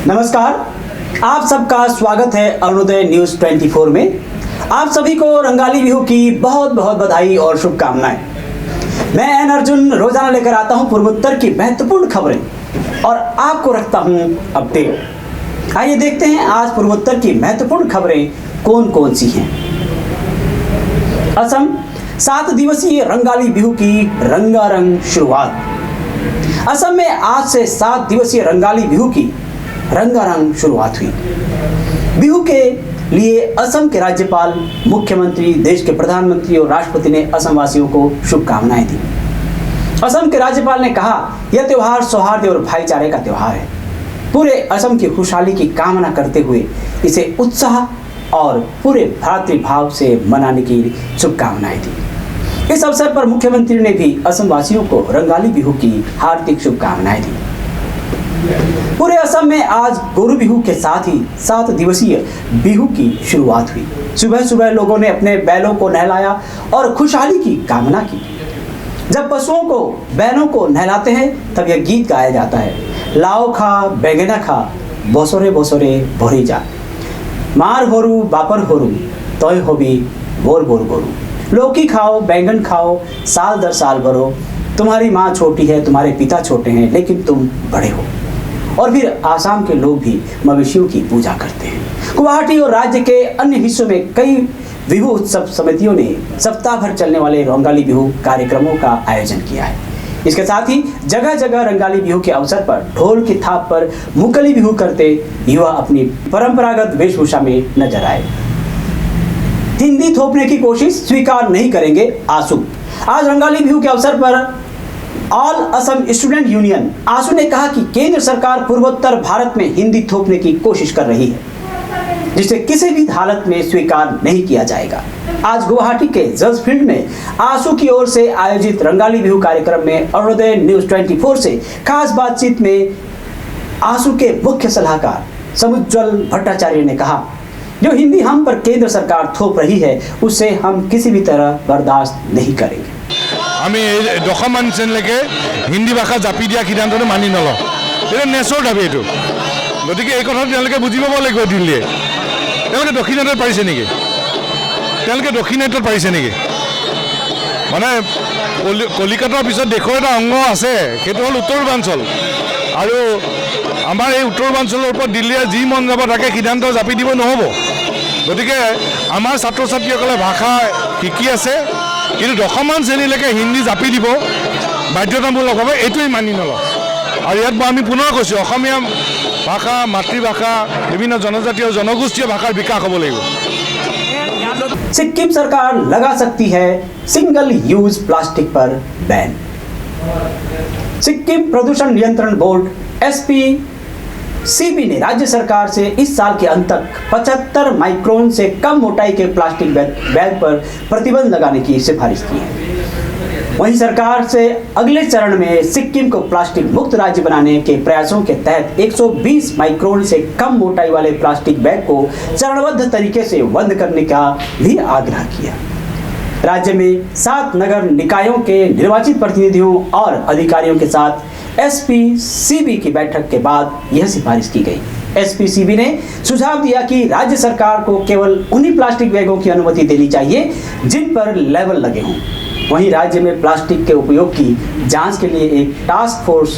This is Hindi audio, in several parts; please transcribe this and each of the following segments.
नमस्कार, आप सबका स्वागत है अरुणोदय न्यूज 24 में। आप सभी को रंगाली बिहू की बहुत बहुत बधाई और शुभकामनाएं। मैं एन अर्जुन रोजाना लेकर आता हूं पूर्वोत्तर की महत्वपूर्ण खबरें और आपको रखता हूं अपडेट। आइए देखते हैं आज पूर्वोत्तर की महत्वपूर्ण खबरें कौन कौन सी हैं। असम 7 दिवसीय रंगाली बिहू की रंगारंग शुरुआत। असम में आज से 7 दिवसीय रंगाली बिहू की रंगारंग शुरुआत हुई। बिहू के लिए असम के राज्यपाल, मुख्यमंत्री, देश के प्रधानमंत्री और राष्ट्रपति ने असम वासियों को शुभकामनाएं दी। असम के राज्यपाल ने कहा, यह त्योहार सौहार्द और भाईचारे का त्योहार है। पूरे असम की खुशहाली की कामना करते हुए इसे उत्साह और पूरे भ्रातृभाव से मनाने की शुभकामनाएं दी। इस अवसर पर मुख्यमंत्री ने भी असम वासियों को रंगाली बिहू की हार्दिक शुभकामनाएं दी। पूरे असम में आज गोरु बिहू के साथ ही 7 दिवसीय बिहू की शुरुआत हुई। सुबह सुबह लोगों ने अपने बैलों को नहलाया और खुशहाली की कामना की। जब पशुओं को बैलों को नहलाते हैं तब यह गीत गाया जाता है, लाओ खा बैंगना खा बोसोरे बोसोरे भोरी जा, मार होरू बापर होरू तोय होबी बोर बोर गोरू। लौकी खाओ बैंगन खाओ साल दर साल भरो, तुम्हारी माँ छोटी है तुम्हारे पिता छोटे हैं लेकिन तुम बड़े हो। और फिर आसाम के लोग भी मवेशियों की पूजा करते हैं। गुवाहाटी और राज्य के अन्य हिस्सों में कई बिहू उत्सव समितियों ने सप्ताह भर चलने वाले रंगाली बिहू कार्यक्रमों का आयोजन किया है। इसके साथ ही जगह जगह रंगाली बिहू के अवसर पर ढोल की थाप पर मुकली बिहू करते युवा अपनी परंपरागत वेशभूषा में नजर आए। हिंदी थोपने की कोशिश स्वीकार नहीं करेंगे आसू। आज रंगाली बिहू के अवसर पर ऑल असम स्टूडेंट यूनियन आसू ने कहा कि केंद्र सरकार पूर्वोत्तर भारत में हिंदी थोपने की कोशिश कर रही है, जिसे किसी भी हालत में स्वीकार नहीं किया जाएगा। आज गुवाहाटी के जज फील्ड में आसू की ओर से आयोजित रंगाली बिहू कार्यक्रम में अरुणोदय न्यूज 24 से खास बातचीत में आसू के मुख्य सलाहकार समुज्ज्वल भट्टाचार्य ने कहा, जो हिंदी हम पर केंद्र सरकार थोप रही है उसे हम किसी भी तरह बर्दाश्त नहीं करेंगे। আমি 10মান শ্ৰেণীলৈকে হিন্দী ভাষা জাপি দিয়া সিদ্ধান্তটো মানি নলওঁ। এইটো নেচৰ দাবী এইটো। গতিকে এই কথাটো তেওঁলোকে বুজি পাব লাগিব। দিল্লীয়ে তেওঁলোকে দক্ষিণাটত পাৰিছে নেকি? তেওঁলোকে দক্ষিণাটত পাৰিছে নেকি? মানে কলিকতাৰ পিছত দেশৰ এটা অংগ আছে, সেইটো হ'ল উত্তৰ পূৰ্বাঞ্চল। আৰু আমাৰ এই উত্তৰ পূৰ্বাঞ্চলৰ ওপৰত দিল্লীয়ে যি মন যাব তাকে সিদ্ধান্ত জাপি দিব নহ'ব। গতিকে আমাৰ ছাত্ৰ ছাত্ৰীসকলে ভাষা শিকি আছে, কিন্তু 10মান শ্ৰেণীলৈকে হিন্দী জাপি দিব বাধ্যতামূলকভাৱে এইটোৱেই মানি নলওঁ। আৰু ইয়াত আমি পুনৰ কৈছোঁ, অসমীয়া ভাষা মাতৃভাষা বিভিন্ন জনজাতীয় জনগোষ্ঠীয় ভাষাৰ বিকাশ হ'ব লাগিব। सिक्किम सरकार लगा सकती है सिंगल यूज प्लास्टिक पर बैन। सिक्किम प्रदूषण नियंत्रण बोर्ड SPCB ने राज्य सरकार से इस साल के अंत तक 75 माइक्रोन से कम मोटाई के प्लास्टिक बैग पर प्रतिबंध लगाने की सिफारिश की है। वहीं सरकार से अगले चरण में सिक्किम को प्लास्टिक मुक्त राज्य बनाने के प्रयासों के तहत 120 माइक्रोन से कम मोटाई वाले प्लास्टिक बैग को चरणबद्ध तरीके से बंद करने का भी आग्रह किया। राज्य में 7 नगर निकायों के निर्वाचित प्रतिनिधियों और अधिकारियों के साथ SPCB की बैठक के बाद यह सिफारिश की गई। SPCB ने सुझाव दिया कि राज्य सरकार को केवल उन्हीं प्लास्टिक बैगों की अनुमति देनी चाहिए जिन पर लेबल लगे हों। वहीं राज्य में प्लास्टिक के उपयोग की जांच के लिए एक टास्क फोर्स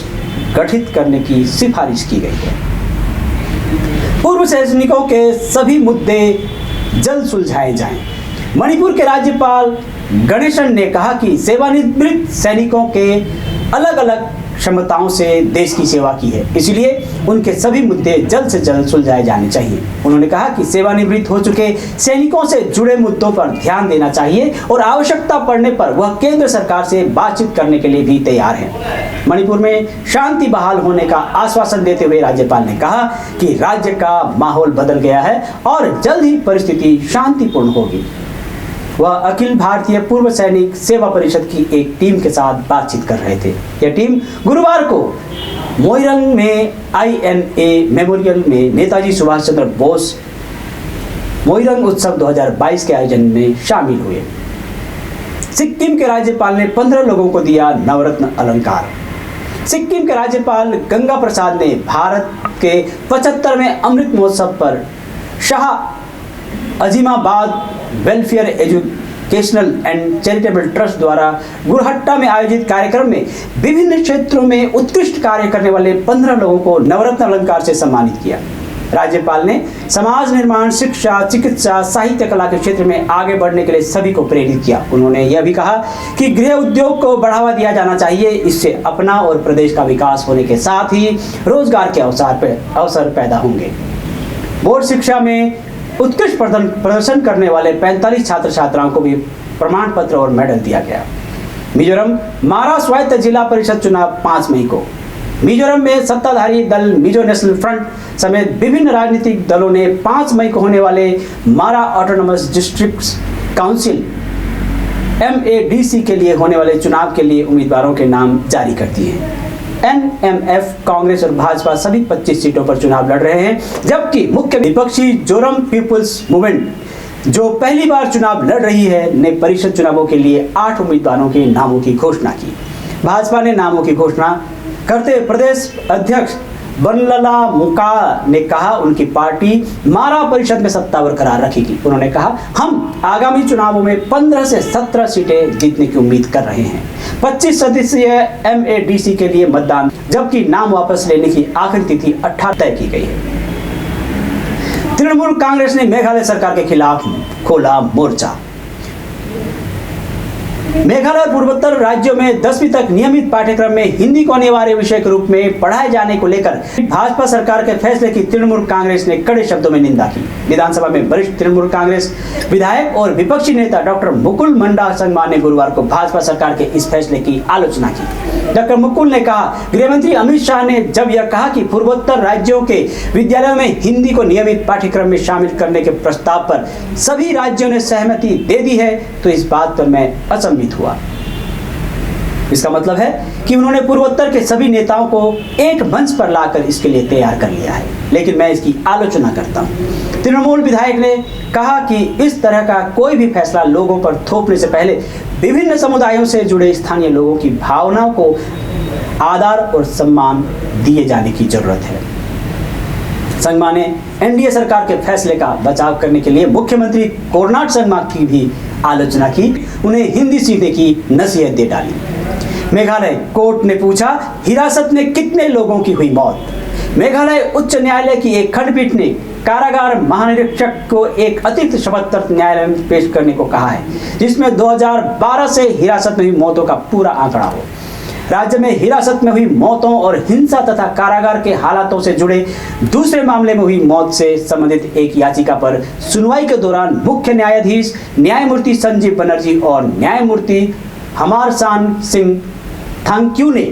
गठित करने की सिफारिश की गई है। पूर्व सैनिकों के सभी मुद्दे जल्द सुलझाए जाएं। मणिपुर के राज्यपाल गणेशन ने कहा कि सेवानिवृत्त सैनिकों के अलग अलग क्षमताओं से देश की सेवा की है, इसलिए उनके सभी मुद्दे जल्द से जल्द सुलझाए जाने चाहिए। उन्होंने कहा कि सेवानिवृत्त हो चुके सैनिकों से जुड़े मुद्दों पर ध्यान देना चाहिए और आवश्यकता पड़ने पर वह केंद्र सरकार से बातचीत करने के लिए भी तैयार है। मणिपुर में शांति बहाल होने का आश्वासन देते हुए राज्यपाल ने कहा कि राज्य का माहौल बदल गया है और जल्द ही परिस्थिति शांतिपूर्ण होगी। वह अखिल भारतीय पूर्व सैनिक सेवा परिषद की एक टीम के साथ बातचीत कर रहे थे। यह टीम गुरुवार को मोइरंग में INA मेमोरियल में नेताजी सुभाष चंद्र बोस मोइरंग उत्सव 2022 के आयोजन में शामिल हुए। सिक्किम के राज्यपाल ने 15 लोगों को दिया नवरत्न अलंकार। सिक्किम के राज्यपाल गंगा प्रसाद ने भारत के 75वें अमृत महोत्सव पर Shah Azimabad welfare educational and charitable trust द्वारा गुरहट्टा में आयोजित कार्यक्रम में विभिन्न क्षेत्रों में उत्कृष्ट कार्य करने वाले 15 लोगों को नवरत्न अलंकार से सम्मानित किया। राज्यपाल ने समाज निर्माण, शिक्षा, चिकित्सा, साहित्य, कला के क्षेत्र में आगे बढ़ने के लिए सभी को प्रेरित किया। उन्होंने यह भी कहा कि गृह उद्योग को बढ़ावा दिया जाना चाहिए। इससे अपना और प्रदेश का विकास होने के साथ ही रोजगार के अवसर पैदा होंगे। बोर्ड शिक्षा में उत्कृष्ट प्रदर्शन करने वाले 45 छात्र छात्राओं को भी प्रमाण पत्र और मेडल दिया गया। मिजोरम मारा स्वायत्त जिला परिषद चुनाव 5 मई को। मिजोरम में सत्ताधारी दल मिजो नेशनल फ्रंट समेत विभिन्न राजनीतिक दलों ने 5 मई को होने वाले मारा ऑटोनोमस डिस्ट्रिक्ट काउंसिल MADC के लिए होने वाले चुनाव के लिए उम्मीदवारों के नाम जारी कर दिए हैं। NMF, कांग्रेस और भाजपा सभी 25 सीटों पर चुनाव लड़ रहे हैं, जबकि मुख्य विपक्षी जोरम पीपुल्स मूवमेंट जो पहली बार चुनाव लड़ रही है ने परिषद चुनावों के लिए 8 उम्मीदवारों के नामों की घोषणा की। भाजपा ने नामों की घोषणा करते प्रदेश अध्यक्ष बनलला मुका ने कहा उनकी पार्टी मारा परिषद में सत्ता बरकरार रखेगी। उन्होंने कहा हम आगामी चुनावों में 15 से 17 सीटें जीतने की उम्मीद कर रहे हैं। 25 सदस्यीय MADC के लिए मतदान, जबकि नाम वापस लेने की आखिरी तिथि 18 तय की गई है। तृणमूल कांग्रेस ने मेघालय सरकार के खिलाफ खोला मोर्चा। मेघालय पूर्वोत्तर राज्यों में 10वीं तक नियमित पाठ्यक्रम में हिंदी को अनिवार्य विषय के रूप में पढ़ाए जाने को लेकर भाजपा सरकार के फैसले की तृणमूल कांग्रेस ने कड़े शब्दों में निंदा की। विधानसभा में वरिष्ठ तृणमूल कांग्रेस विधायक और विपक्षी नेता डॉक्टर मुकुल मंडा संगमा ने गुरुवार को भाजपा सरकार के इस फैसले की आलोचना की। डॉक्टर मुकुल ने कहा, गृहमंत्री अमित शाह ने जब यह कहा कि पूर्वोत्तर राज्यों के विद्यालयों में हिंदी को नियमित पाठ्यक्रम में शामिल करने के प्रस्ताव पर सभी राज्यों ने सहमति दे दी है, तो इस बात पर मैं असंमत हुआ। इसका मतलब है कि उन्होंने पूर्वोत्तर के सभी नेताओं को एक मंच पर लाकर इसके लिए तैयार कर लिया है, लेकिन मैं इसकी आलोचना करता हूं। तृणमूल विधायक ने कहा कि इस तरह का कोई भी फैसला लोगों पर थोपने से पहले विभिन्न समुदायों से जुड़े स्थानीय लोगों की भावनाओं को आदर और सम्मान दिए जाने की जरूरत है। संगमा ने NDA सरकार के फैसले का बचाव करने के लिए मुख्यमंत्री कोरनाड संगमा की भी आलोचना की, उन्हें हिंदी सीखने की नसीहत दे डाली। मेघालय कोर्ट ने पूछा, हिरासत में कितने लोगों की हुई मौत? मेघालय उच्च न्यायालय की एक खंडपीठ ने कारागार महानिरीक्षक को एक अतिरिक्त शपथ पत्र न्यायालय में पेश करने को कहा है, जिसमें 2012 से हिरासत में हुई मौतों का पूरा आंकड़ा हो। राज्य में हिरासत में हुई मौतों और हिंसा तथा कारागार के हालातों से जुड़े दूसरे मामले में हुई मौत से संबंधित एक याचिका पर सुनवाई के दौरान मुख्य न्यायाधीश न्यायमूर्ति संजीव बनर्जी और न्यायमूर्ति हमारसान सिंह थांक्यू ने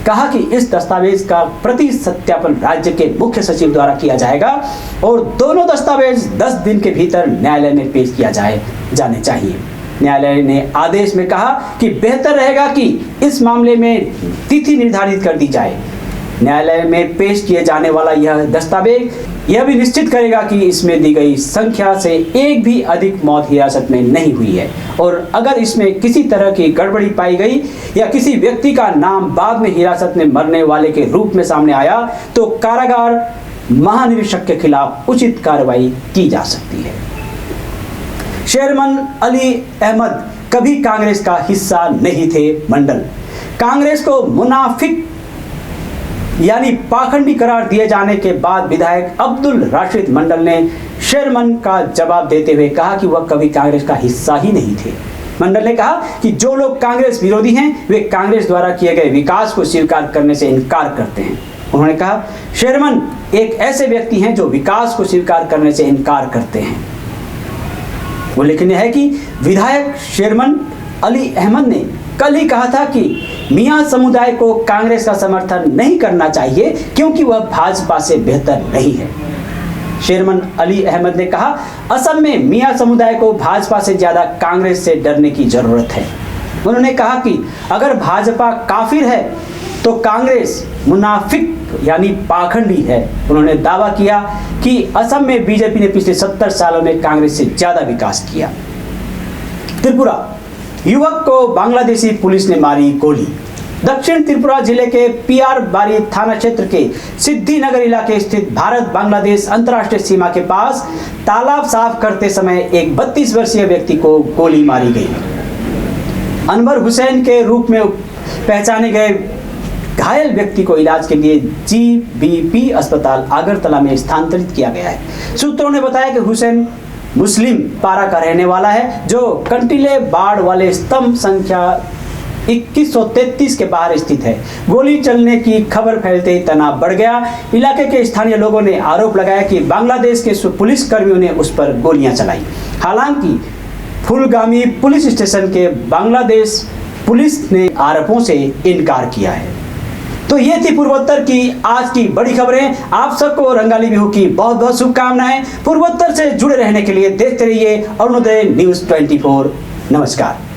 कहा कि इस दस्तावेज का प्रति सत्यापन राज्य के मुख्य सचिव द्वारा किया जाएगा और दोनों दस्तावेज 10 दिन के भीतर न्यायालय में पेश किया जाने चाहिए। न्यायालय ने आदेश में कहा कि बेहतर रहेगा कि इस मामले में तिथि निर्धारित कर दी जाए। न्यायालय में पेश किए जाने वाला यह दस्तावेज यह भी निश्चित करेगा कि इसमें दी गई संख्या से एक भी अधिक मौत हिरासत में नहीं हुई है, और अगर इसमें किसी तरह की गड़बड़ी पाई गई या किसी व्यक्ति का नाम बाद में हिरासत में मरने वाले के रूप में सामने आया तो कारागार महानिरीक्षक के खिलाफ उचित कार्रवाई की जा सकती है। शेरमन अली अहमद कभी कांग्रेस का हिस्सा नहीं थे। मंडल कांग्रेस को मुनाफिक यानी पाखंडी करार दिए जाने के बाद विधायक अब्दुल राशिद मंडल ने शेरमन का जवाब देते हुए कहा कि वह कभी कांग्रेस का हिस्सा ही नहीं थे। मंडल ने कहा कि जो लोग कांग्रेस विरोधी हैं वे कांग्रेस द्वारा किए गए विकास को स्वीकार करने से इनकार करते हैं। उन्होंने कहा, शेरमन एक ऐसे व्यक्ति हैं जो विकास को स्वीकार करने से इनकार करते हैं। उल्लेखनीय है कि विधायक शेरमन अली अहमद ने कल ही कहा था कि मियां समुदाय को कांग्रेस का समर्थन नहीं करना चाहिए क्योंकि वह भाजपा से बेहतर नहीं है। शेरमन अली अहमद ने कहा, असम में मियां समुदाय को भाजपा से ज्यादा कांग्रेस से डरने की जरूरत है। उन्होंने कहा कि अगर भाजपा काफिर है तो कांग्रेस मुनाफिक यानी पाखंडी है। उन्होंने दावा किया कि असम में बीजेपी ने पिछले 70 सालों में कांग्रेस से ज्यादा विकास किया। त्रिपुरा युवक को बांग्लादेशी पुलिस ने मारी गोली। दक्षिण त्रिपुरा जिले के पीआर बारी थाना क्षेत्र के सिद्धिनगर इलाके स्थित भारत बांग्लादेश अंतर्राष्ट्रीय सीमा के पास तालाब साफ करते समय एक 32 वर्षीय व्यक्ति को गोली मारी गई। अनवर हुसैन के रूप में पहचाने गए घायल व्यक्ति को इलाज के लिए जीबीपी अस्पताल आगरतला में स्थानांतरित किया गया है। सूत्रों ने बताया कि हुसैन मुस्लिम पारा का रहने वाला है, जो कंटीले बाड़ वाले स्तंभ संख्या 2133 के बाहर स्थित है। गोली चलने की खबर फैलते ही तनाव बढ़ गया। इलाके के स्थानीय लोगों ने आरोप लगाया कि बांग्लादेश के पुलिस कर्मियों ने उस पर गोलियां चलाई। हालांकि फुलगामी पुलिस स्टेशन के बांग्लादेश पुलिस ने आरोपों से इनकार किया है। तो ये थी पूर्वोत्तर की आज की बड़ी खबरें। आप सबको रंगाली बिहू की बहुत बहुत शुभकामनाएं। पूर्वोत्तर से जुड़े रहने के लिए देखते रहिए अरुणोदय न्यूज़ 24। नमस्कार।